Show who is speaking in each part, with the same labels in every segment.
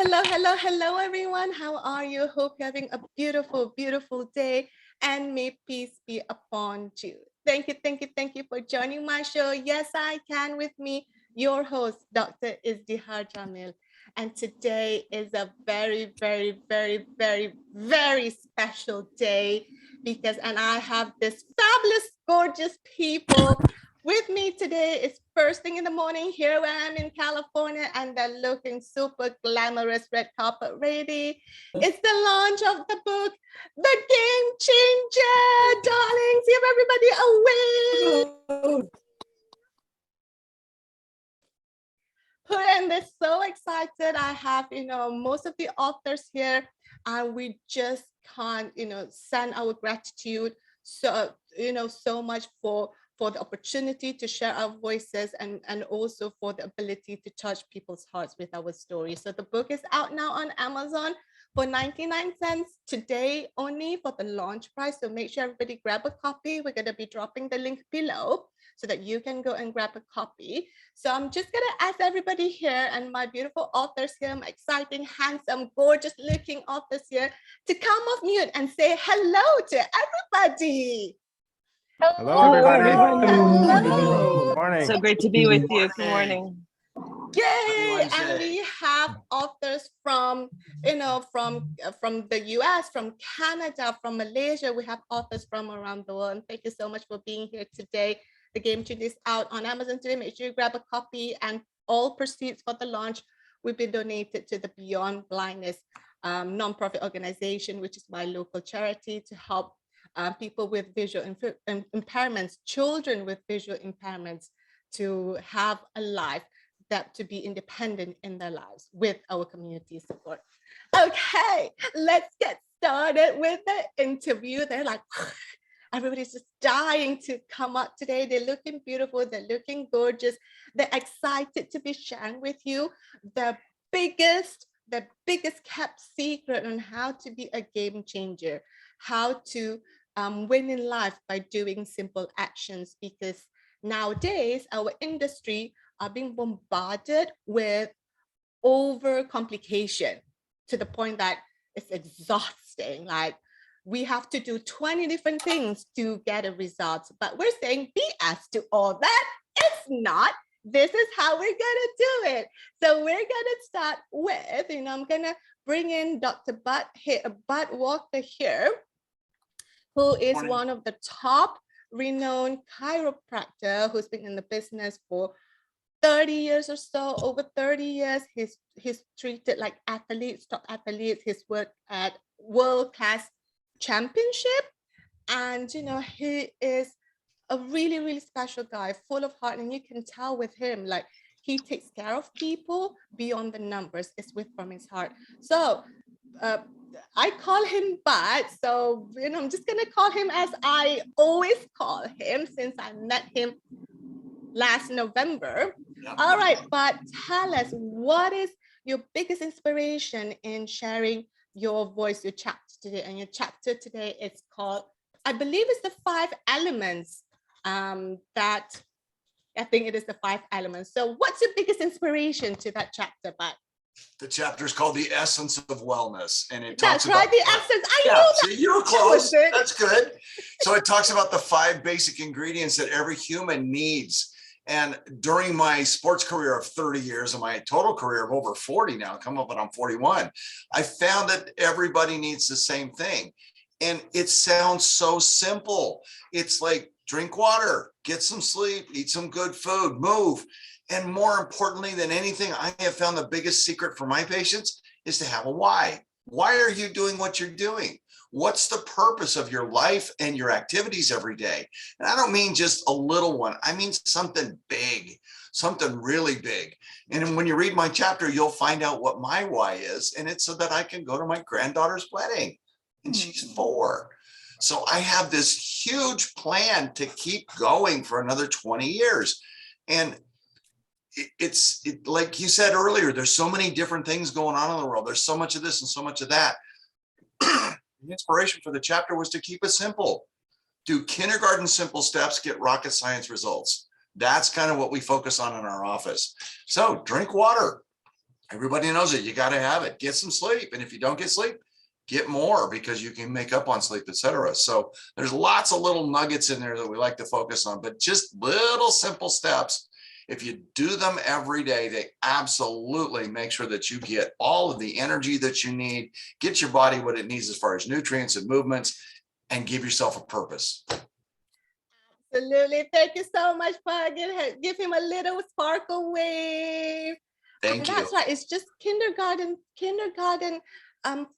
Speaker 1: Hello, hello, hello, everyone. How are you? Hope you're having a beautiful, beautiful day, and may peace be upon you. Thank you for joining my show. Yes, I can with me, your host, Dr. Izdihar Jamil. And today is a very, very, very, very, very special day and I have this fabulous, gorgeous people with me today. It's first thing in the morning here where I'm in California, and they're looking super glamorous, red carpet ready. It's the launch of the book, The Game Changer, darlings. Give everybody a wave. And they're so excited. I have, most of the authors here, and we just can't, send our gratitude so much for the opportunity to share our voices and also for the ability to touch people's hearts with our stories. So the book is out now on Amazon for 99 cents today only for the launch price. So make sure everybody grab a copy. We're going to be dropping the link below so that you can go and grab a copy. So I'm just going to ask everybody here and my beautiful authors here, my exciting, handsome, gorgeous looking authors here to come off mute and say hello to everybody.
Speaker 2: Hello, everybody.
Speaker 1: Hello.
Speaker 2: Good morning.
Speaker 3: So great to be with you. Good morning.
Speaker 1: Yay! And we have authors from, from the US, from Canada, from Malaysia. We have authors from around the world. And thank you so much for being here today. The Game Changer is out on Amazon today. Make sure you grab a copy, and all proceeds for the launch will be donated to the Beyond Blindness nonprofit organization, which is my local charity to help people with visual impairments, children with visual impairments, to have a life to be independent in their lives with our community support. Okay, let's get started with the interview. They're like, everybody's just dying to come up today. They're looking beautiful. They're looking gorgeous. They're excited to be sharing with you the biggest kept secret on how to be a game changer, how to win in life by doing simple actions, because nowadays our industry are being bombarded with over complication to the point that it's exhausting. Like, we have to do 20 different things to get a result, but we're saying BS to all that. It's not. This is how we're gonna do it. So we're gonna start with, I'm gonna bring in Dr. Bud Walker here, who is one of the top renowned chiropractor who's been in the business for 30 years or so, over 30 years. He's treated like athletes, top athletes. He's worked at world-class championship. And, he is a really, really special guy, full of heart. And you can tell with him, like, he takes care of people beyond the numbers. It's from his heart. So I call him Bud. So, I'm just going to call him as I always call him since I met him last November. Yep. All right, but tell us, what is your biggest inspiration in sharing your voice, your chapter today? And your chapter today is called, I believe it's the 5 elements that I think it is the 5 elements. So what's your biggest inspiration to that chapter, Bud?
Speaker 4: The chapter is called The Essence of Wellness. And it
Speaker 1: talks
Speaker 4: about
Speaker 1: the essence. I know that.
Speaker 4: See, you were close. That's good. So it talks about the 5 basic ingredients that every human needs. And during my sports career of 30 years and my total career of over 40 now, come up and I'm 41, I found that everybody needs the same thing. And it sounds so simple. It's like, drink water, get some sleep, eat some good food, move. And more importantly than anything, I have found the biggest secret for my patients is to have a why. Why are you doing what you're doing? What's the purpose of your life and your activities every day? And I don't mean just a little one. I mean something big, something really big. And when you read my chapter, you'll find out what my why is. And it's so that I can go to my granddaughter's wedding. And she's 4. So I have this huge plan to keep going for another 20 years. And it's like you said earlier, there's so many different things going on in the world. There's so much of this and so much of that. The inspiration for the chapter was to keep it simple. Do kindergarten simple steps, get rocket science results. That's kind of what we focus on in our office. So drink water, Everybody knows it. You got to have it. Get some sleep. And if you don't get sleep, get more, because you can make up on sleep, etc. So there's lots of little nuggets in there that we like to focus on, but just little simple steps. If you do them every day, they absolutely make sure that you get all of the energy that you need, get your body what it needs as far as nutrients and movements, and give yourself a purpose.
Speaker 1: Absolutely. Thank you so much, Pug. Give him a little sparkle wave.
Speaker 4: Thank
Speaker 1: And
Speaker 4: you.
Speaker 1: that's right. It's just kindergarten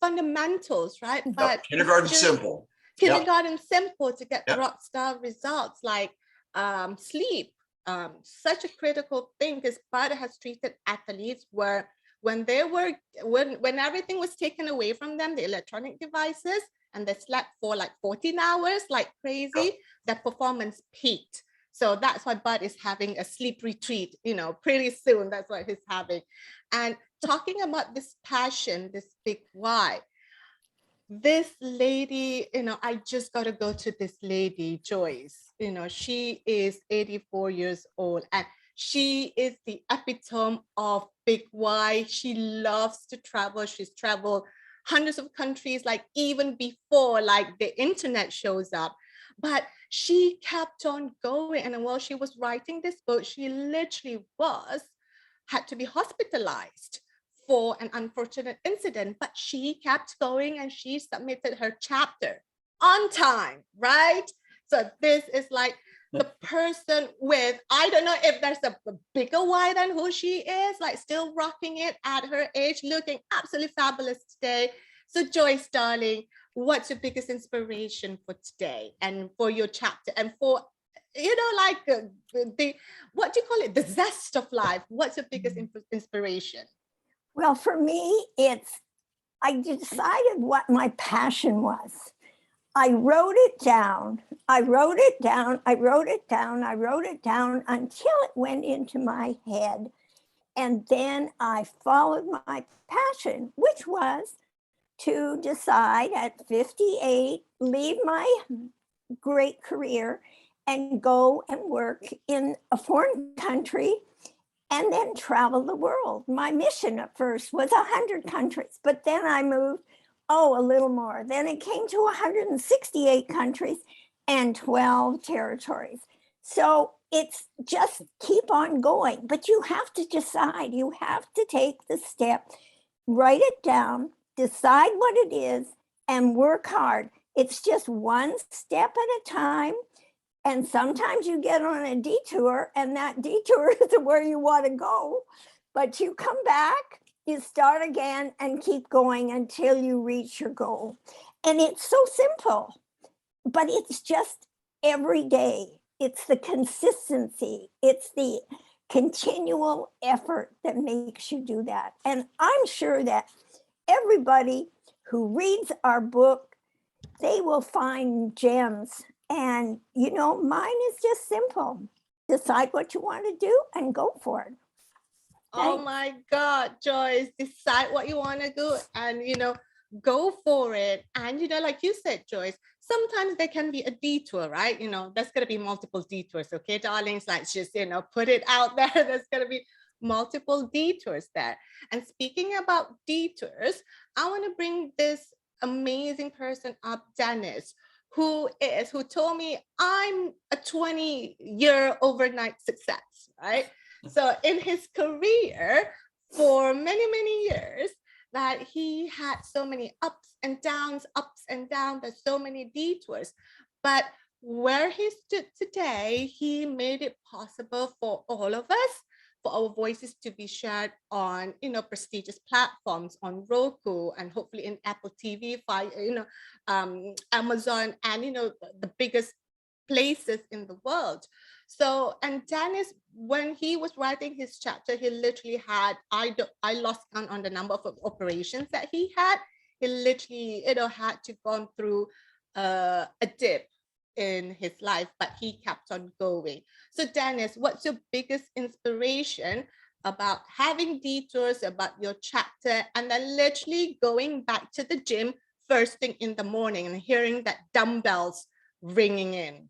Speaker 1: fundamentals, right? But
Speaker 4: Yep. Kindergarten
Speaker 1: just
Speaker 4: simple.
Speaker 1: kindergarten simple to get
Speaker 4: Yep.
Speaker 1: rock star results like sleep. Such a critical thing, because Bud has treated athletes where when everything was taken away from them, the electronic devices, and they slept for like 14 hours like crazy, their performance peaked. So that's why Bud is having a sleep retreat, pretty soon. That's what he's having. And talking about this passion, this big why, this lady, I just got to go to this lady, Joyce. She is 84 years old, and she is the epitome of big why. She loves to travel. She's traveled hundreds of countries, like even before like the internet shows up. But she kept on going. And while she was writing this book, she literally had to be hospitalized for an unfortunate incident, but she kept going and she submitted her chapter on time, right? So this is like the person with, I don't know if there's a bigger why than who she is, like still rocking it at her age, looking absolutely fabulous today. So Joyce, darling, what's your biggest inspiration for today and for your chapter and for, the, what do you call it? The zest of life. What's your biggest inspiration?
Speaker 5: Well, for me, I decided what my passion was. I wrote it down. I wrote it down. I wrote it down. I wrote it down until it went into my head. And then I followed my passion, which was to decide at 58, leave my great career and go and work in a foreign country and then travel the world. My mission at first was 100 countries, but then I moved, a little more. Then it came to 168 countries and 12 territories. So it's just keep on going, but you have to decide, you have to take the step, write it down, decide what it is, and work hard. It's just one step at a time. And sometimes you get on a detour and that detour isn't where you want to go, but you come back, you start again and keep going until you reach your goal. And it's so simple, but it's just every day. It's the consistency. It's the continual effort that makes you do that. And I'm sure that everybody who reads our book, they will find gems. And, mine is just simple. Decide what you want to do and go for it.
Speaker 1: Oh my God, Joyce, decide what you want to do and, go for it. And, like you said, Joyce, sometimes there can be a detour, right? There's going to be multiple detours. Okay, darlings, let's just, put it out there. There's going to be multiple detours there. And speaking about detours, I want to bring this amazing person up, Dennis, who told me I'm a 20-year overnight success, right? So in his career for many, many years, that he had so many ups and downs, there's so many detours. But where he stood today, he made it possible for all of us, for our voices to be shared on, prestigious platforms on Roku and hopefully in Apple TV, Amazon, and, the biggest places in the world. So, and Dennis, when he was writing his chapter, he literally had, I lost count on the number of operations that he had. He literally, had to gone through a dip in his life, but he kept on going. So Dennis, what's your biggest inspiration about having detours, about your chapter, and then literally going back to the gym first thing in the morning and hearing that dumbbells ringing in?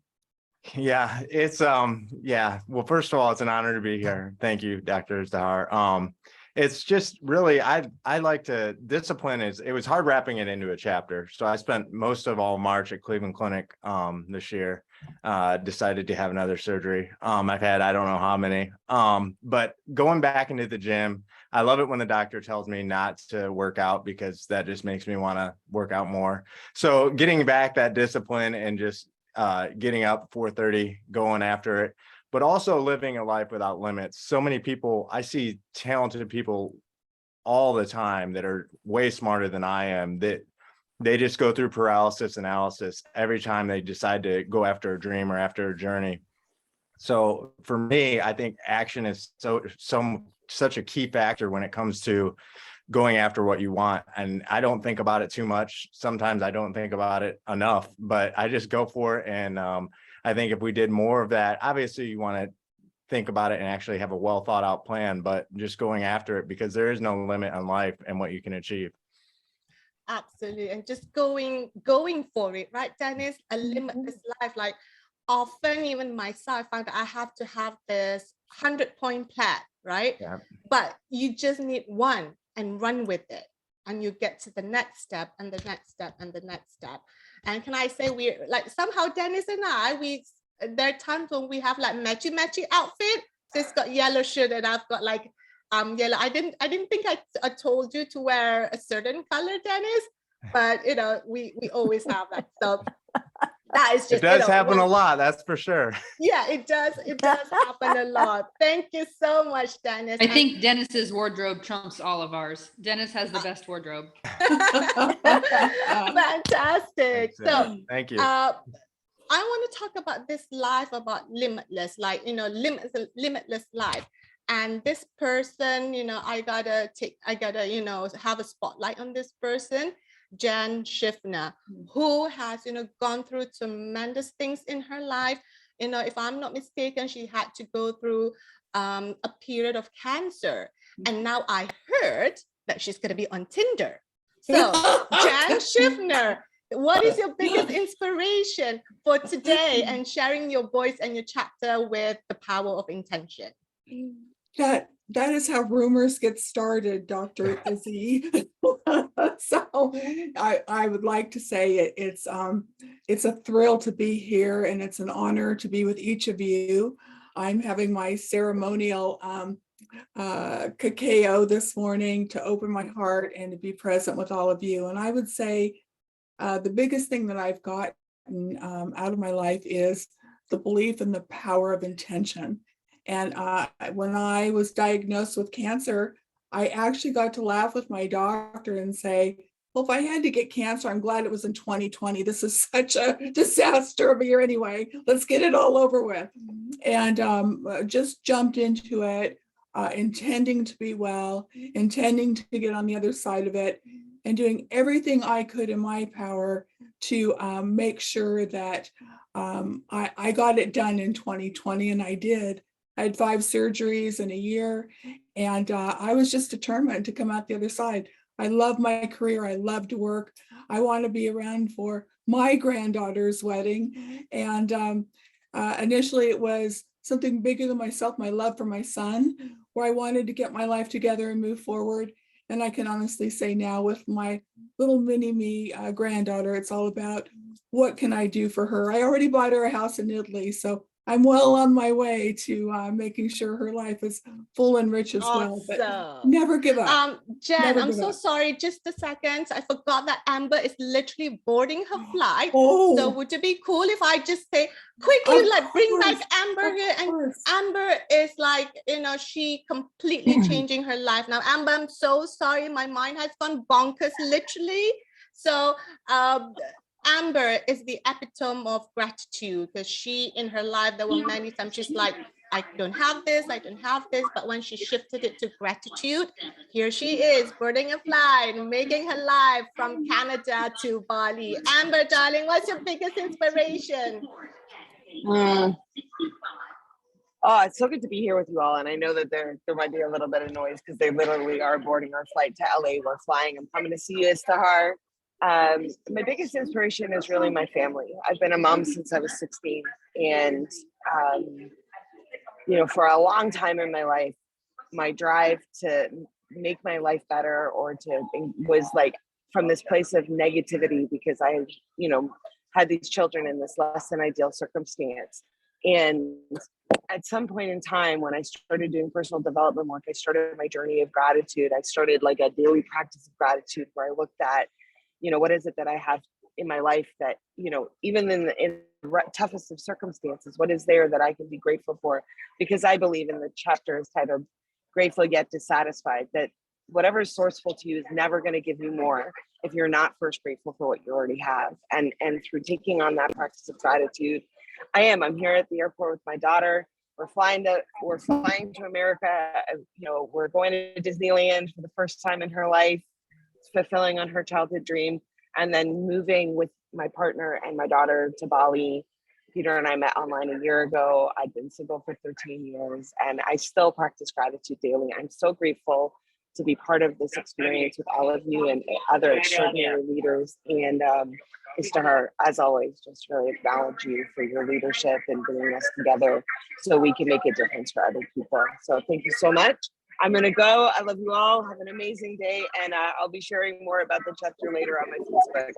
Speaker 2: Yeah, it's well, first of all, it's an honor to be here. Thank you, Dr. Zahar. it's just really, I like to, discipline it was hard wrapping it into a chapter. So I spent most of all March at Cleveland Clinic this year, decided to have another surgery. I've had, I don't know how many, but going back into the gym, I love it when the doctor tells me not to work out because that just makes me want to work out more. So getting back that discipline and just getting up 4:30, going after it, but also living a life without limits. So many people, I see talented people all the time that are way smarter than I am, that they just go through paralysis analysis every time they decide to go after a dream or after a journey. So for me, I think action is such a key factor when it comes to going after what you want. And I don't think about it too much. Sometimes I don't think about it enough, but I just go for it. And I think if we did more of that, obviously you want to think about it and actually have a well thought out plan, but just going after it, because there is no limit on life and what you can achieve.
Speaker 1: Absolutely. And just going for it, right, Dennis? A limitless life. Like often even myself, I find that I have to have this 100-point plan, right?
Speaker 2: Yeah.
Speaker 1: But you just need one and run with it. And you get to the next step and the next step and the next step. And can I say, we're like, somehow Dennis and I, there are times when we have like matchy outfit. So it's got yellow shirt and I've got like yellow. I didn't think I told you to wear a certain color, Dennis, but you know, we always have that. So that is just,
Speaker 2: it does happen a lot, that's for sure.
Speaker 1: Yeah, it does happen a lot. Thank you so much, Dennis.
Speaker 6: I think Dennis's wardrobe trumps all of ours. Dennis has the best wardrobe.
Speaker 1: Fantastic. So
Speaker 2: thank you.
Speaker 1: I want to talk about this life, about limitless, like, you know, limitless life. And this person, you know, I gotta, you know, have a spotlight on this person, Jen Schiffner, who has, you know, gone through tremendous things in her life. You know, if I'm not mistaken, she had to go through a period of cancer. And now I heard that she's going to be on Tinder. So Jen Schiffner, what is your biggest inspiration for today and sharing your voice and your chapter with the power of intention?
Speaker 7: That is how rumors get started, Dr. Izzy. So I would like to say it's a thrill to be here, and it's an honor to be with each of you. I'm having my ceremonial cacao this morning to open my heart and to be present with all of you. And I would say the biggest thing that I've gotten out of my life is the belief in the power of intention. And when I was diagnosed with cancer, I actually got to laugh with my doctor and say, well, if I had to get cancer, I'm glad it was in 2020. This is such a disaster of a year anyway. Let's get it all over with. And just jumped into it, intending to be well, intending to get on the other side of it, and doing everything I could in my power to make sure that I got it done in 2020, and I did. I had 5 surgeries in a year, and I was just determined to come out the other side. I love my career. I love to work. I want to be around for my granddaughter's wedding. And initially it was something bigger than myself, my love for my son, where I wanted to get my life together and move forward. And I can honestly say now with my little mini me granddaughter, it's all about what can I do for her? I already bought her a house in Italy, so I'm well on my way to making sure her life is full and rich as well, but never give up.
Speaker 1: Jen,
Speaker 7: Never
Speaker 1: I'm
Speaker 7: give
Speaker 1: so
Speaker 7: up.
Speaker 1: sorry, just a second. I forgot that Amber is literally boarding her flight.
Speaker 7: Oh,
Speaker 1: So would it be cool if I just say quickly,
Speaker 7: Of
Speaker 1: like bring
Speaker 7: course,
Speaker 1: back Amber
Speaker 7: of
Speaker 1: here? And
Speaker 7: course.
Speaker 1: Amber is like, you know, she completely changing her life now. Amber, I'm so sorry. My mind has gone bonkers, literally. So Amber is the epitome of gratitude, because she, in her life, there were many times she's like, I don't have this, but when she shifted it to gratitude, here she is, boarding a flight, making her life from Canada to Bali. Amber, darling, what's your biggest inspiration?
Speaker 3: Oh, it's so good to be here with you all. And I know that there might be a little bit of noise because they literally are boarding our flight to LA. We're flying. I'm coming to see you, Istihar. My biggest inspiration is really my family. I've been a mom since I was 16. And, you know, for a long time in my life, my drive to make my life better or to was like from this place of negativity because I, you know, had these children in this less than ideal circumstance. And at some point in time, when I started doing personal development work, I started my journey of gratitude. I started like a daily practice of gratitude where I looked at, you know, what is it that I have in my life that, you know, even in the toughest of circumstances, what is there that I can be grateful for? Because I believe in the chapter is titled Grateful Yet Dissatisfied, that whatever is sourceful to you is never going to give you more if you're not first grateful for what you already have. And through taking on that practice of gratitude, I'm here at the airport with my daughter. We're flying to America. You know, we're going to Disneyland for the first time in her life, fulfilling on her childhood dream, and then moving with my partner and my daughter to Bali. Peter and I met online a year ago. I've been single for 13 years and I still practice gratitude daily. I'm so grateful to be part of this experience with all of you and other extraordinary leaders. And Istahar, as always, just really acknowledge you for your leadership and bringing us together so we can make a difference for other people. So thank you so much. I'm going to go. I love you all. Have an amazing day. And I'll be sharing more about the chapter later on my Facebook.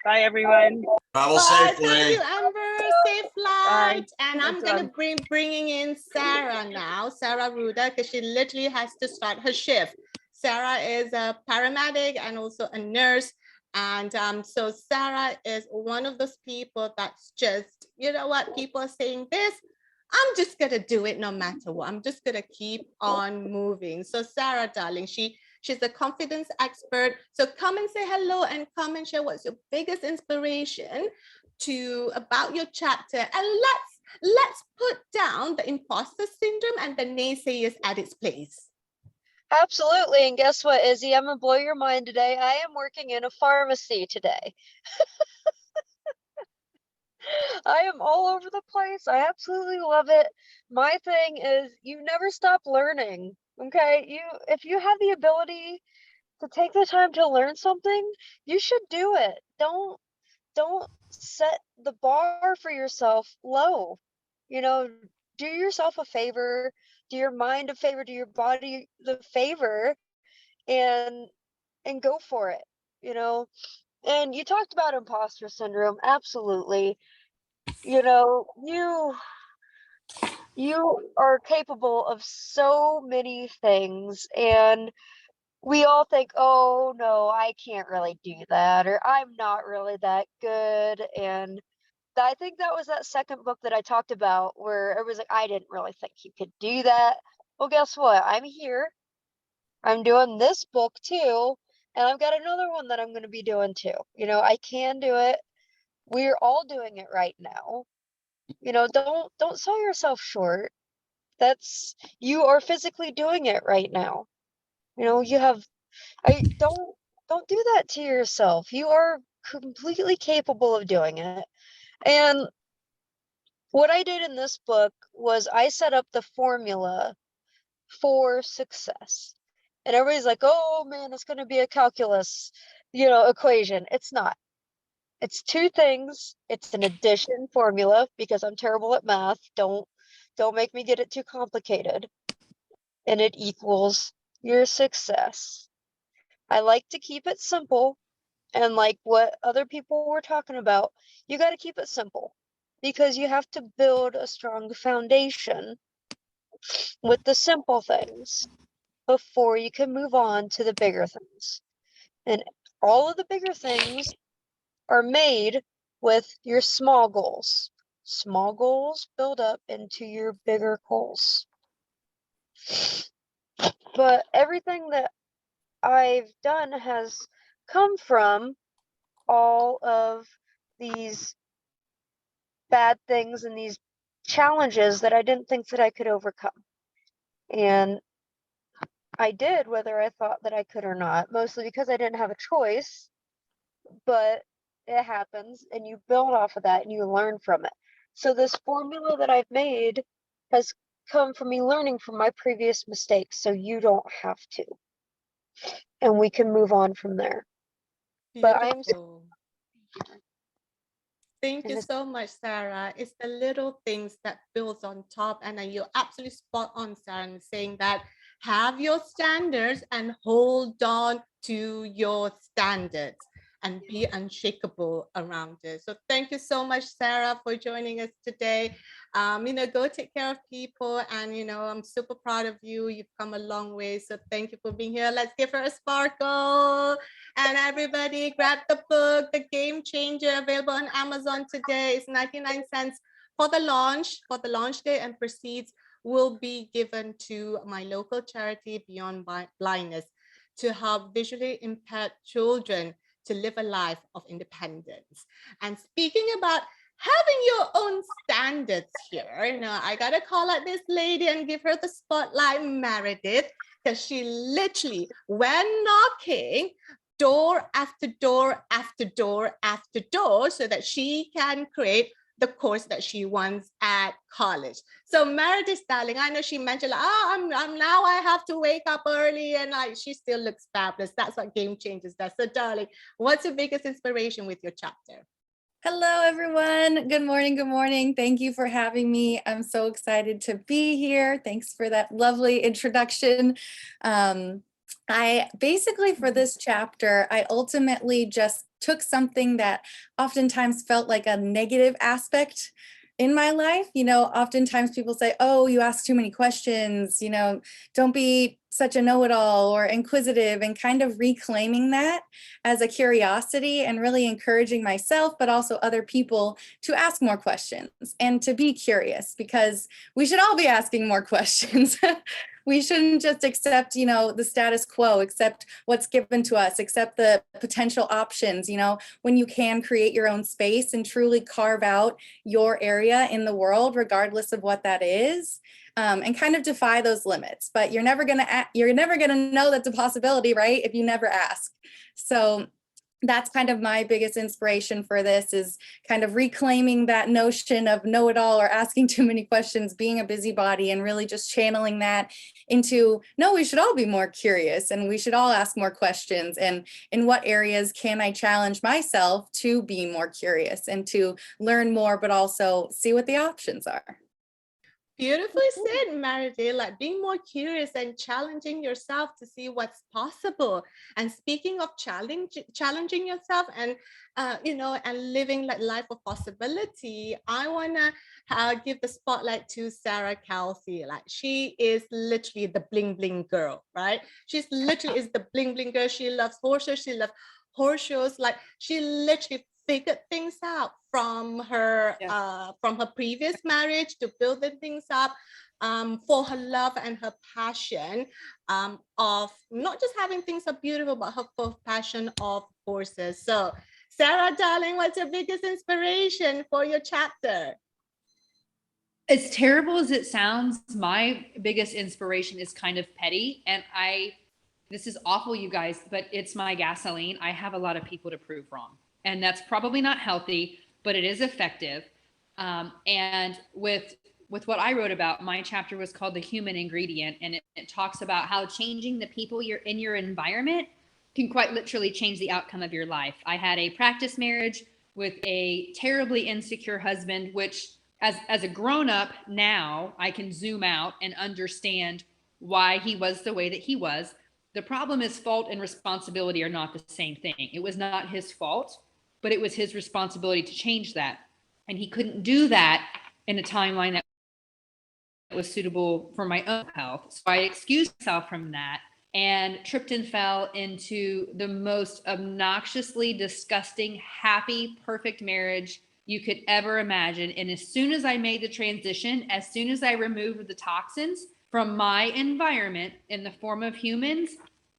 Speaker 3: Bye, everyone.
Speaker 4: Travel
Speaker 1: Bye.
Speaker 4: safely.
Speaker 1: Thank you, Amber. Safe flight. And I'm
Speaker 3: Thanks,
Speaker 1: going to bringing in Sarah now, Sarah Ruda, because she literally has to start her shift. Sarah is a paramedic and also a nurse. And so Sarah is one of those people that's just, you know what, people are saying this, I'm just going to do it no matter what. I'm just going to keep on moving. So Sarah, darling, she's a confidence expert. So come and say hello and come and share what's your biggest inspiration about your chapter. And let's put down the imposter syndrome and the naysayers at its place.
Speaker 8: Absolutely. And guess what, Izzy? I'm gonna blow your mind today. I am working in a pharmacy today. I am all over the place. I absolutely love it. My thing is you never stop learning. Okay. If you have the ability to take the time to learn something, you should do it. Don't set the bar for yourself low. You know, do yourself a favor, do your mind a favor, do your body the favor, and go for it, you know. And you talked about imposter syndrome. Absolutely. You know, you are capable of so many things, and we all think, oh no, I can't really do that, or I'm not really that good. And I think that was that second book that I talked about where it was like, I didn't really think you could do that. Well, guess what? I'm here. I'm doing this book too. And I've got another one that I'm going to be doing too. You know, I can do it. We're all doing it right now. You know, don't sell yourself short. You are physically doing it right now. You know, don't do that to yourself. You are completely capable of doing it. And what I did in this book was I set up the formula for success. And everybody's like, oh man, it's going to be a calculus, equation. It's not. It's two things. It's an addition formula because I'm terrible at math. Don't make me get it too complicated. And it equals your success. I like to keep it simple. And like what other people were talking about, you got to keep it simple because you have to build a strong foundation with the simple things before you can move on to the bigger things. And all of the bigger things are made with your small goals. Small goals build up into your bigger goals. But everything that I've done has come from all of these bad things and these challenges that I didn't think that I could overcome. And I did, whether I thought that I could or not, mostly because I didn't have a choice, but it happens and you build off of that and you learn from it. So this formula that I've made has come from me learning from my previous mistakes, so you don't have to. And we can move on from there. But I am
Speaker 1: Beautiful. Thank you so much, Sarah. It's the little things that builds on top. And you're absolutely spot on, Sarah, in saying that have your standards and hold on to your standards and be unshakable around it. So thank you so much, Sarah, for joining us today. Go take care of people, and I'm super proud of you. You've come a long way. So thank you for being here. Let's give her a sparkle. And everybody grab the book, The Game Changer, available on Amazon today. It's 99 cents for the launch day, and proceeds will be given to my local charity Beyond Blindness to help visually impaired children to live a life of independence. And speaking about having your own standards here, I gotta call out this lady and give her the spotlight, Meredith, because she literally, when knocking door after door after door after door, so that she can create the course that she wants at college. So Meredith, darling, I know she mentioned, like, I'm now I have to wake up early, and she still looks fabulous. That's what Game Changers does. So darling, what's your biggest inspiration with your chapter?
Speaker 9: Hello, everyone. Good morning. Good morning. Thank you for having me. I'm so excited to be here. Thanks for that lovely introduction. I basically, for this chapter, I ultimately just took something that oftentimes felt like a negative aspect in my life. Oftentimes people say, oh, you ask too many questions, don't be such a know-it-all or inquisitive, and kind of reclaiming that as a curiosity and really encouraging myself, but also other people to ask more questions and to be curious, because we should all be asking more questions. We shouldn't just accept, the status quo, accept what's given to us, accept the potential options, when you can create your own space and truly carve out your area in the world, regardless of what that is. And kind of defy those limits. But you're never gonna know that's a possibility, right? If you never ask. So that's kind of my biggest inspiration for this, is kind of reclaiming that notion of know-it-all or asking too many questions, being a busybody, and really just channeling that into, no, we should all be more curious, and we should all ask more questions. And in what areas can I challenge myself to be more curious and to learn more, but also see what the options are.
Speaker 1: Beautifully said, Meredith, like being more curious and challenging yourself to see what's possible. And speaking of challenging yourself and, and living like life of possibility, I want to give the spotlight to Sarah Kelsey. Like, she is literally the bling bling girl, right? She's literally is the bling bling girl. She loves horses. She loves horse shows. Like, she literally figured things out from her previous marriage to building things up for her love and her passion of not just having things are beautiful, but her passion of horses. So Sarah, darling, what's your biggest inspiration for your chapter?
Speaker 6: As terrible as it sounds, my biggest inspiration is kind of petty, and this is awful, you guys, but it's my gasoline. I have a lot of people to prove wrong. And that's probably not healthy, but it is effective. And with what I wrote about, my chapter was called The Human Ingredient, and it talks about how changing the people you're in your environment can quite literally change the outcome of your life. I had a practice marriage with a terribly insecure husband, which as a grown-up now, I can zoom out and understand why he was the way that he was. The problem is fault and responsibility are not the same thing. It was not his fault, but it was his responsibility to change that. And he couldn't do that in a timeline that was suitable for my own health. So I excused myself from that and tripped and fell into the most obnoxiously disgusting, happy, perfect marriage you could ever imagine. And as soon as I made the transition, as soon as I removed the toxins from my environment in the form of humans,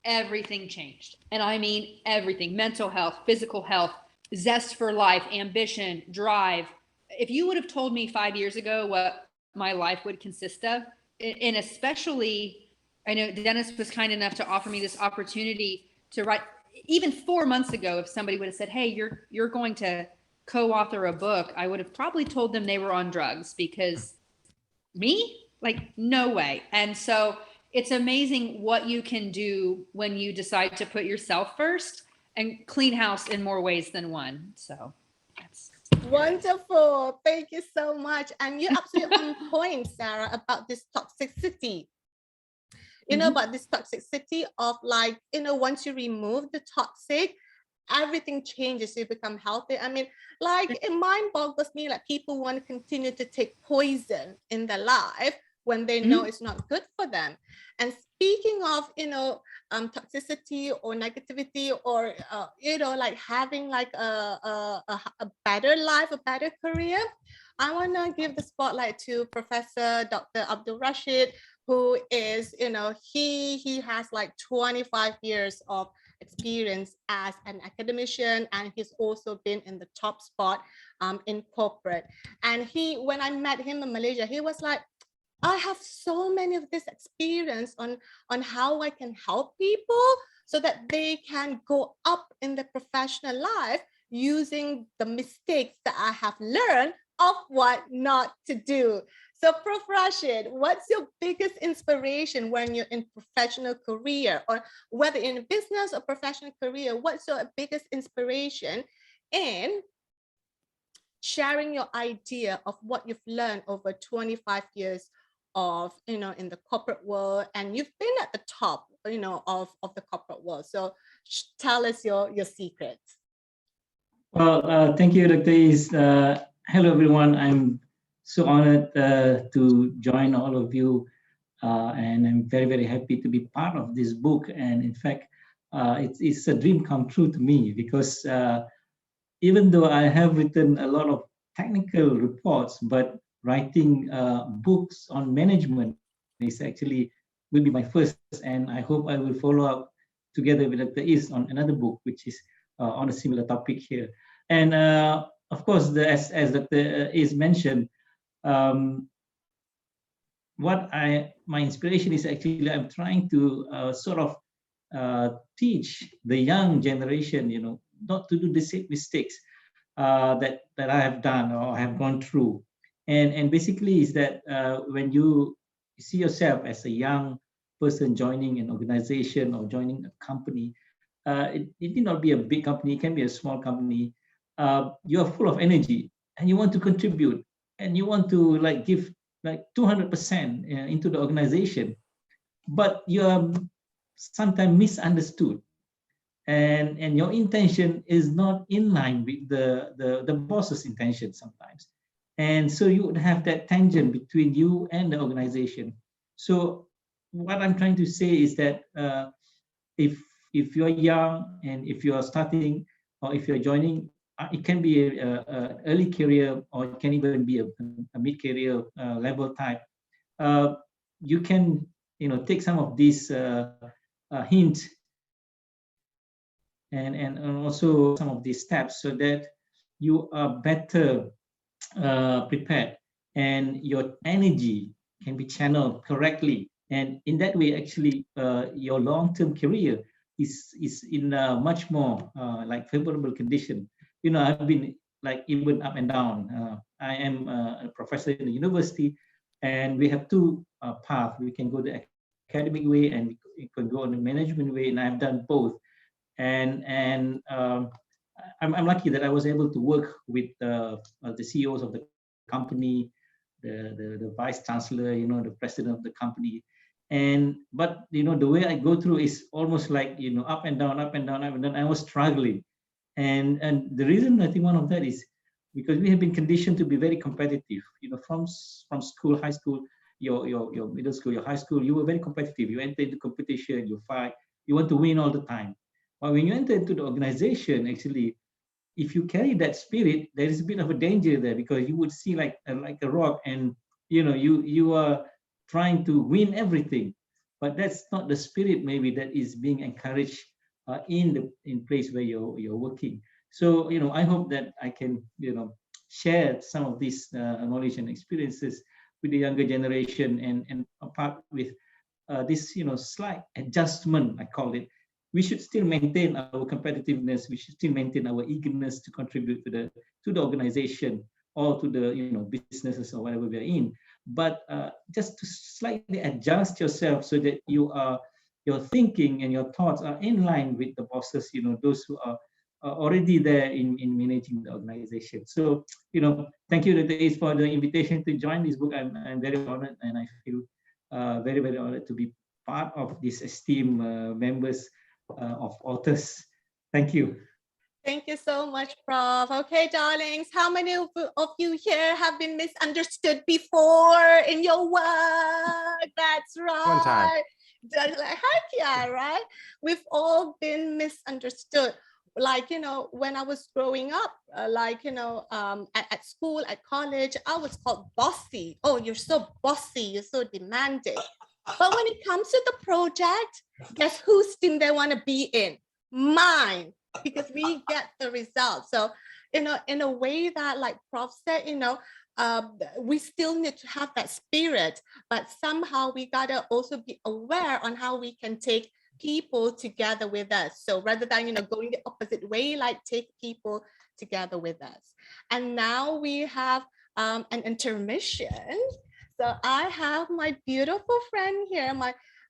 Speaker 6: everything changed. And I mean everything: mental health, physical health, zest for life, ambition, drive. If you would have told me 5 years ago what my life would consist of, and especially, I know Dennis was kind enough to offer me this opportunity to write. Even 4 months ago, if somebody would have said, hey, you're going to co-author a book, I would have probably told them they were on drugs, because me? Like, no way. And so it's amazing what you can do when you decide to put yourself first and clean house in more ways than one. So that's
Speaker 1: wonderful. Thank you so much. And you're absolutely on point, Sarah, about this toxicity. you know, about this toxicity of like, you know, once you remove the toxic, everything changes, you become healthy. I mean, like it mind boggles me, like people want to continue to take poison in their life when they know it's not good for them. And speaking of, you know, toxicity or negativity, or you know, like having like a better life, a better career, I want to give the spotlight to Professor Dr. Abdul Rashid, who is, you know, he has like 25 years of experience as an academician, and he's also been in the top spot in corporate. And he, when I met him in Malaysia, he was like, I have so many of this experience on how I can help people so that they can go up in their professional life using the mistakes that I have learned of what not to do. So Prof. Rashid, what's your biggest inspiration when you're in professional career, or whether in business or professional career, what's your biggest inspiration in sharing your idea of what you've learned over 25 years of, you know, in the corporate world, and you've been at the top, you know, of the corporate world. So tell us your secrets.
Speaker 10: Well, thank you, Dr. Is. Hello, everyone. I'm so honored to join all of you, and I'm very, very happy to be part of this book. And in fact, it's a dream come true to me, because even though I have written a lot of technical reports, but writing books on management is actually will be my first, and I hope I will follow up together with Dr. Is on another book, which is on a similar topic here. And of course, as Dr. Is mentioned, my inspiration is actually I'm trying to sort of teach the young generation, you know, not to do the same mistakes that I have done or have gone through. And basically is that when you see yourself as a young person joining an organization or joining a company, it need not be a big company, it can be a small company. You are full of energy and you want to contribute and you want to like give like 200% into the organization, but you are sometimes misunderstood. And your intention is not in line with the boss's intention sometimes. And so you would have that tension between you and the organization. So what I'm trying to say is that if you're young and if you're starting or if you're joining, it can be an early career or it can even be a mid-career level type. You can, you know, take some of these hints and also some of these steps so that you are better prepared and your energy can be channeled correctly. And in that way, actually, your long-term career is in a much more like favorable condition. You know, I've been like even up and down. I am a professor in the university, and we have two paths. We can go the academic way and we can go on the management way, and I've done both. And I'm lucky that I was able to work with the CEOs of the company, the vice chancellor, you know, the president of the company. But you know, the way I go through is almost like, you know, up and down, up and down, up and down. I was struggling, and the reason I think one of that is because we have been conditioned to be very competitive. You know, from school, high school, your middle school, your high school, you were very competitive. You enter into competition, you fight, you want to win all the time. But when you enter into the organization, actually, if you carry that spirit, there is a bit of a danger there, because you would see like a rock, and you know, you are trying to win everything, but that's not the spirit maybe that is being encouraged in place where you're working. So you know, I hope that I can, you know, share some of these knowledge and experiences with the younger generation, and apart with this, you know, slight adjustment, I call it. We should still maintain our competitiveness. We should still maintain our eagerness to contribute to the organization or to the, you know, businesses or whatever we are in. But just to slightly adjust yourself so that your thinking and your thoughts are in line with the bosses, you know, those who are already there in managing the organization. So, you know, thank you, Dr. Is, for the invitation to join this book. I'm very honored, and I feel very, very honored to be part of this esteemed members of authors. Thank you.
Speaker 1: Thank you so much, Prof. Okay, darlings, how many of you here have been misunderstood before in your work? That's right.
Speaker 2: One time.
Speaker 1: Heck yeah, right? We've all been misunderstood. Like, you know, when I was growing up, at school, at college, I was called bossy. Oh, you're so bossy, you're so demanding. But when it comes to the project, guess whose team they want to be in? Mine, because we get the results. So, you know, in a way that, like Prof said, you know, we still need to have that spirit, but somehow we gotta also be aware on how we can take people together with us. So rather than, you know, going the opposite way, like take people together with us. And now we have an intermission. So I have my beautiful friend here.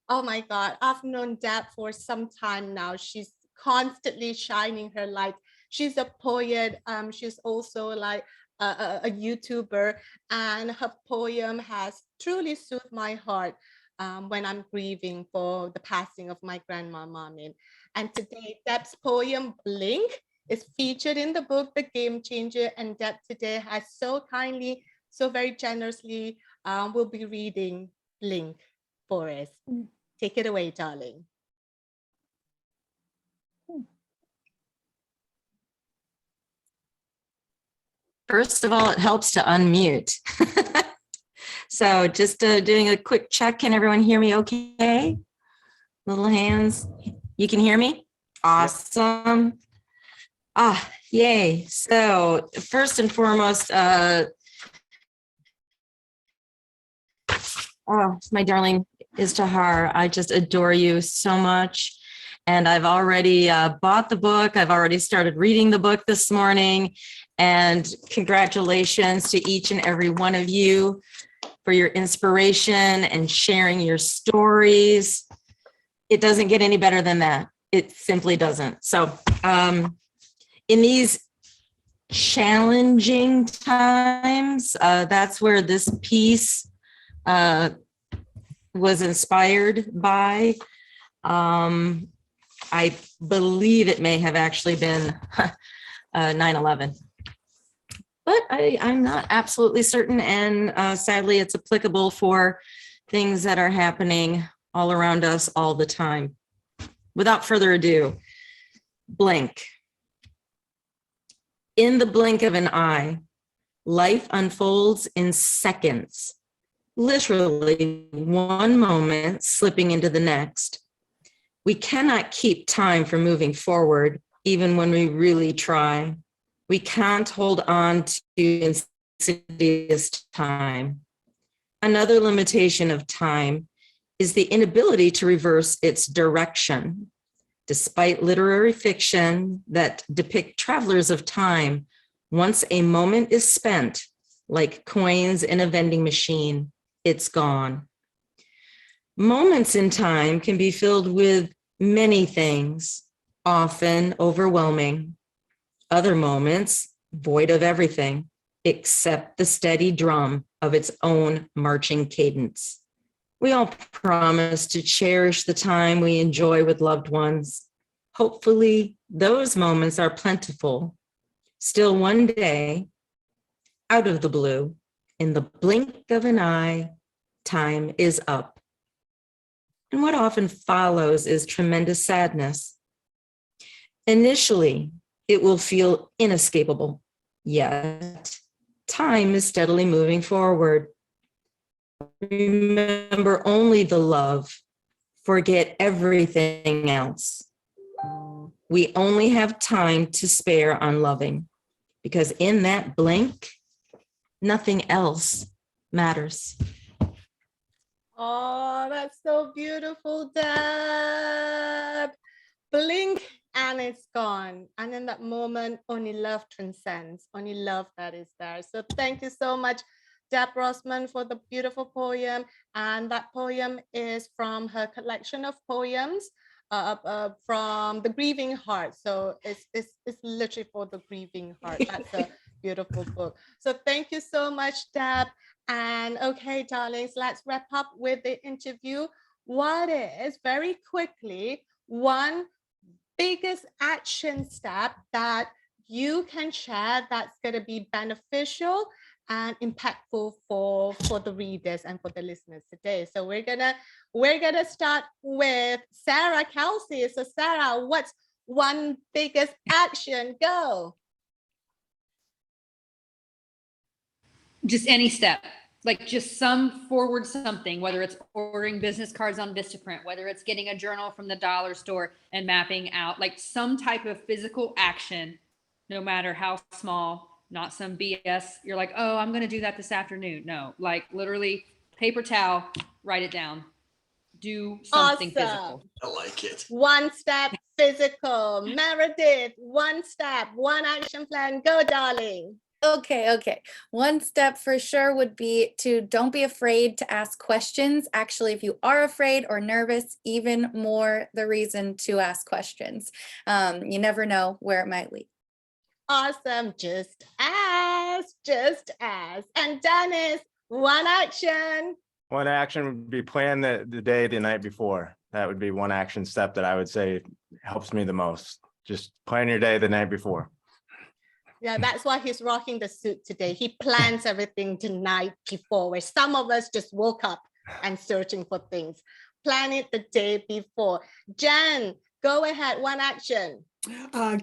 Speaker 1: Oh my God, I've known Deb for some time now. She's constantly shining her light. She's a poet. She's also like a YouTuber, and her poem has truly soothed my heart when I'm grieving for the passing of my grandma, Mamin. And today, Deb's poem, Blink, is featured in the book, The Game Changer, and Deb today has so kindly, so very generously, will be reading Blink for us. Take it away, darling.
Speaker 11: First of all, it helps to unmute. So just doing a quick check. Can everyone hear me okay? Little hands. You can hear me? Awesome. Ah, yay. So first and foremost, oh, my darling Istihar, I just adore you so much. And I've already bought the book. I've already started reading the book this morning. And congratulations to each and every one of you for your inspiration and sharing your stories. It doesn't get any better than that. It simply doesn't. So in these challenging times, that's where this piece was inspired by. I believe it may have actually been 9/11. But I'm not absolutely certain, and sadly, it's applicable for things that are happening all around us all the time. Without further ado, blink. In the blink of an eye, life unfolds in seconds, literally one moment slipping into the next. We cannot keep time from moving forward, even when we really try. We can't hold on to insidious time. Another limitation of time is the inability to reverse its direction. Despite literary fiction that depict travelers of time, once a moment is spent, like coins in a vending machine, it's gone. Moments in time can be filled with many things, often overwhelming. Other moments, void of everything, except the steady drum of its own marching cadence. We all promise to cherish the time we enjoy with loved ones. Hopefully, those moments are plentiful. Still, one day, out of the blue, in the blink of an eye, time is up. And what often follows is tremendous sadness. Initially, it will feel inescapable, yet time is steadily moving forward. Remember only the love, forget everything else. We only have time to spare on loving, because in that blink, nothing else matters.
Speaker 1: Oh, that's so beautiful, Deb. Blink and it's gone. And in that moment, only love transcends, only love that is there. So thank you so much, Deb Rossman, for the beautiful poem. And that poem is from her collection of poems from The Grieving Heart. So it's literally for the grieving heart. That's a beautiful book. So thank you so much, Deb. And okay, darlings, let's wrap up with the interview what is very quickly one biggest action step that you can share that's going to be beneficial and impactful for the readers and for the listeners today. So we're gonna start with Sarah Kelsey. So Sarah, what's one biggest action? Go.
Speaker 6: Just any step, like just some forward something, whether it's ordering business cards on Vistaprint, whether it's getting a journal from the dollar store and mapping out, like some type of physical action, no matter how small, not some BS. You're like, oh, I'm going to do that this afternoon. No, like literally paper towel, write it down. Do something physical.
Speaker 4: I like it.
Speaker 1: One step physical. Meredith, one step, one action plan. Go, darling.
Speaker 9: Okay. One step for sure would be to don't be afraid to ask questions. Actually, if you are afraid or nervous, even more the reason to ask questions. You never know where it might lead.
Speaker 1: Awesome. Just ask. And Dennis, one action.
Speaker 2: One action would be plan the day the night before. That would be one action step that I would say helps me the most. Just plan your day the night before.
Speaker 1: Yeah, that's why he's rocking the suit today. He plans everything the night before, where some of us just woke up and searching for things. Plan it the day before. Jen, go ahead, one action.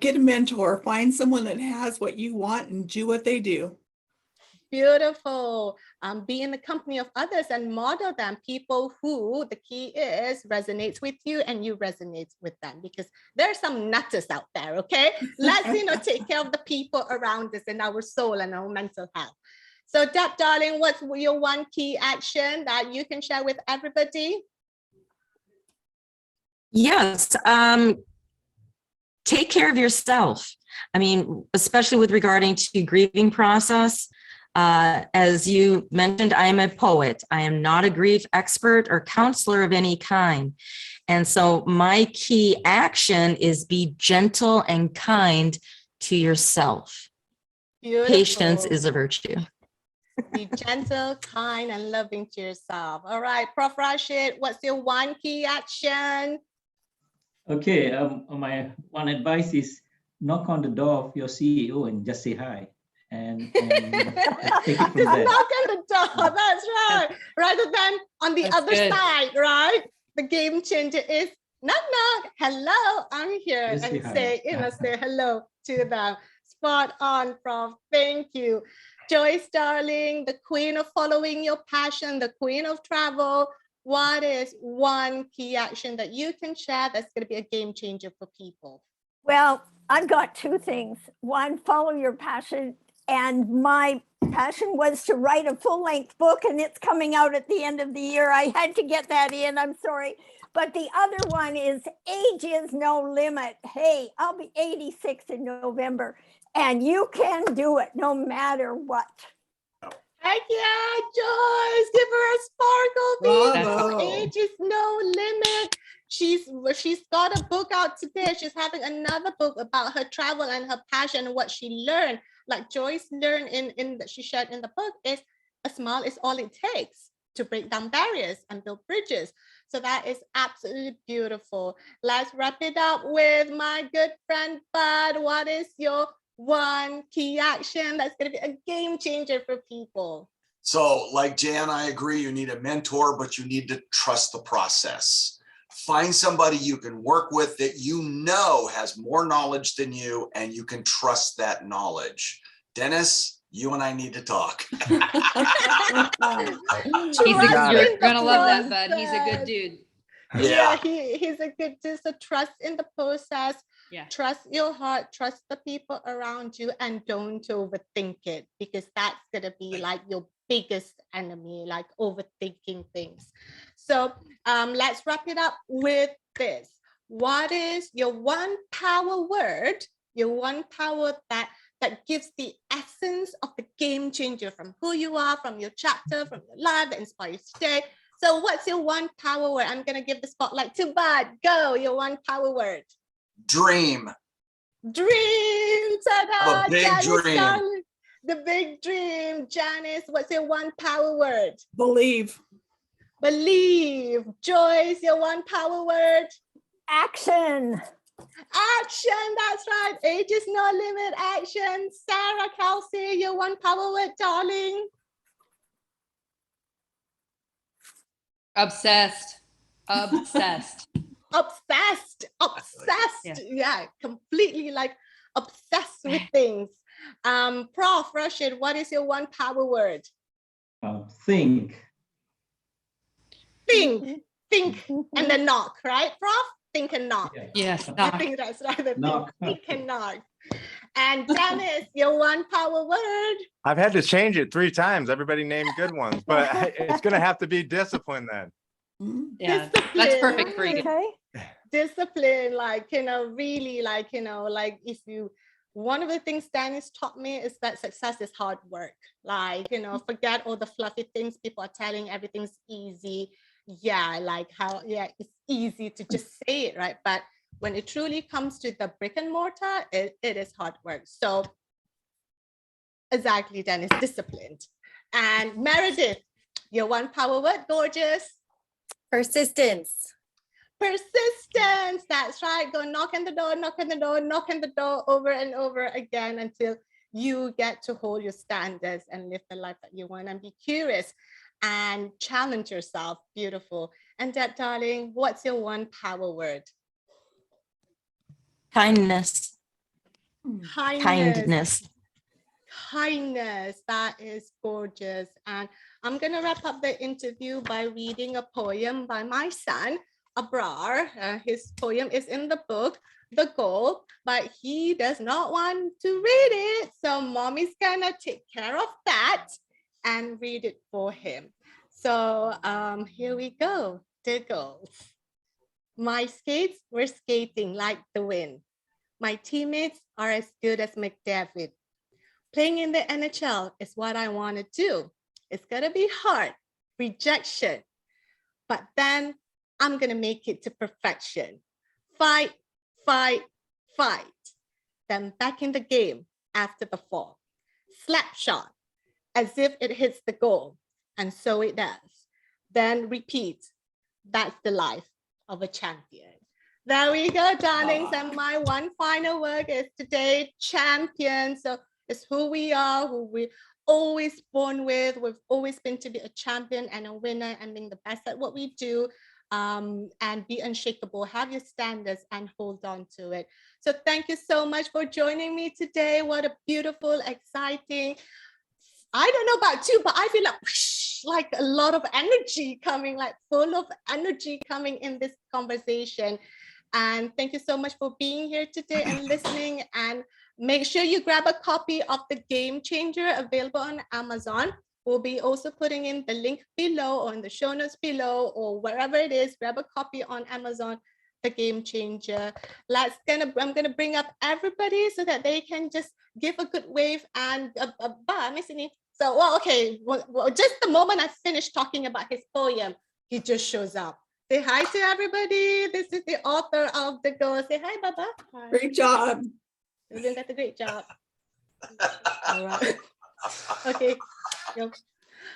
Speaker 7: Get a mentor, find someone that has what you want and do what they do.
Speaker 1: Beautiful. Be in the company of others and model them, people who, the key is, resonates with you and you resonate with them, because there are some nutters out there, okay? Let's, take care of the people around us and our soul and our mental health. So Deb, darling, what's your one key action that you can share with everybody?
Speaker 11: Yes. Take care of yourself. I mean, especially with regarding to grieving process. As you mentioned, I am a poet. I am not a grief expert or counselor of any kind. And so my key action is be gentle and kind to yourself.
Speaker 1: Beautiful.
Speaker 11: Patience is a virtue.
Speaker 1: Be gentle, kind, and loving to yourself. All right, Prof. Rashid, what's your one key action?
Speaker 10: Okay, my one advice is knock on the door of your CEO and just say hi. And take it from there.
Speaker 1: Knock on the door, that's right. Rather than on the other side, right? The game changer is knock, knock, hello, I'm here,
Speaker 10: Just
Speaker 1: and
Speaker 10: say
Speaker 1: say hello to them. Spot on, Prof. Thank you. Joyce, darling, the queen of following your passion, the queen of travel. What is one key action that you can share that's going to be a game changer for people?
Speaker 5: Well, I've got two things. One, follow your passion. And my passion was to write a full-length book, and it's coming out at the end of the year. I had to get that in, I'm sorry. But the other one is age is no limit. Hey, I'll be 86 in November, and you can do it no matter what.
Speaker 1: Heck yeah, Joyce, give her a sparkle,
Speaker 7: Bravo.
Speaker 1: Age is no limit. She's got a book out today. She's having another book about her travel and her passion and what she learned. Like Joyce learned in that she shared in the book, is a smile is all it takes to break down barriers and build bridges. So that is absolutely beautiful. Let's wrap it up with my good friend Bud. What is your one key action that's going to be a game changer for people?
Speaker 4: So like Jan, I agree, you need a mentor, but you need to trust the process. Find somebody you can work with that has more knowledge than you, and you can trust that knowledge. Dennis, you and I need to talk.
Speaker 6: You're gonna love that, Bud. He's a good dude.
Speaker 1: Yeah, he's a good dude. So trust in the process.
Speaker 6: Yeah.
Speaker 1: Trust your heart, trust the people around you, and don't overthink it, because that's gonna be like your biggest enemy, like overthinking things. So let's wrap it up with this. What is your one power word, your one power that gives the essence of the game changer from who you are, from your chapter, from your life that inspires today? So what's your one power word? I'm gonna give the spotlight to Bud. Go, your one power word.
Speaker 4: Dream.
Speaker 1: Dream. Ta-da!
Speaker 4: A big
Speaker 1: Janice,
Speaker 4: dream.
Speaker 1: darling. The big dream. Janice, what's your one power word?
Speaker 7: Believe.
Speaker 1: Believe. Joyce, your one power word.
Speaker 5: Action.
Speaker 1: Action, that's right. Age is no limit. Action. Sarah, Kelsey, your one power word, darling.
Speaker 6: Obsessed. Obsessed.
Speaker 1: Obsessed. Obsessed. Yeah, completely like obsessed with things. Prof. Rashid, what is your one power word?
Speaker 10: Think.
Speaker 1: Think. Think and then knock, right, Prof? Think and knock.
Speaker 10: Yeah.
Speaker 6: Yes.
Speaker 1: I
Speaker 6: knock.
Speaker 1: think that's right. The
Speaker 10: Knock.
Speaker 1: Think and knock. And Dennis, your one power word.
Speaker 2: I've had to change it 3 times. Everybody named good ones, but it's gonna have to be discipline then.
Speaker 6: Yeah, that's perfect for you.
Speaker 5: Okay.
Speaker 1: Discipline, like, really, like, like if you, one of the things Dennis taught me is that success is hard work. Like, forget all the fluffy things people are telling, everything's easy. Yeah, like how, yeah, it's easy to just say it, right? But when it truly comes to the brick and mortar, it is hard work. So exactly, Dennis, disciplined. And Meredith, your one power word, gorgeous.
Speaker 9: Persistence.
Speaker 1: Persistence, that's right. Go knock on the door, knock on the door, knock on the door over and over again until you get to hold your standards and live the life that you want, and be curious and challenge yourself. Beautiful. And Deb, darling, what's your one power word?
Speaker 11: Kindness.
Speaker 1: Kindness. Kindness, that is gorgeous. And I'm going to wrap up the interview by reading a poem by my son, Abrar. His poem is in the book, The Goal, but he does not want to read it. So mommy's going to take care of that and read it for him. So here we go, The Goal. My skates were skating like the wind. My teammates are as good as McDavid. Playing in the NHL is what I want to do. It's going to be hard, rejection, but then I'm going to make it to perfection. Fight, fight, fight. Then back in the game after the fall. Slap shot, as if it hits the goal. And so it does. Then repeat. That's the life of a champion. There we go, darlings. And my one final word is today, champion. So it's who we are, who we always born with. We've always been to be a champion and a winner and being the best at what we do, and be unshakable, have your standards and hold on to it. So thank you so much for joining me today. What a beautiful, exciting, I don't know about you, but I feel like, whoosh, like a lot of energy coming, like full of energy coming in this conversation. And thank you so much for being here today and listening. And make sure you grab a copy of The Game Changer, available on Amazon. We'll be also putting in the link below or in the show notes below or wherever it is. Grab a copy on Amazon, The Game Changer. I'm gonna bring up everybody so that they can just give a good wave and so, well, okay, well, just the moment I finished talking about his poem, he just shows up. Say hi to everybody. This is the author of The Goal. Say hi, Baba. Hi.
Speaker 7: Great job.
Speaker 1: You're doing a great job. All right. Okay. Yep.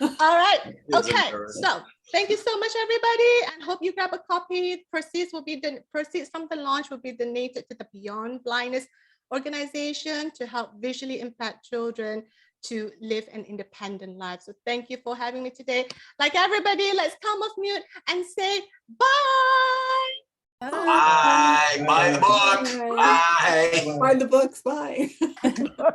Speaker 1: All right. Okay. So thank you so much, everybody, and hope you grab a copy. Proceeds from the launch will be donated to the Beyond Blindness organization to help visually impaired children to live an independent life. So thank you for having me today. Like everybody, let's come off mute and say bye.
Speaker 4: Bye. Buy the book. Bye.
Speaker 7: Buy the books. Bye.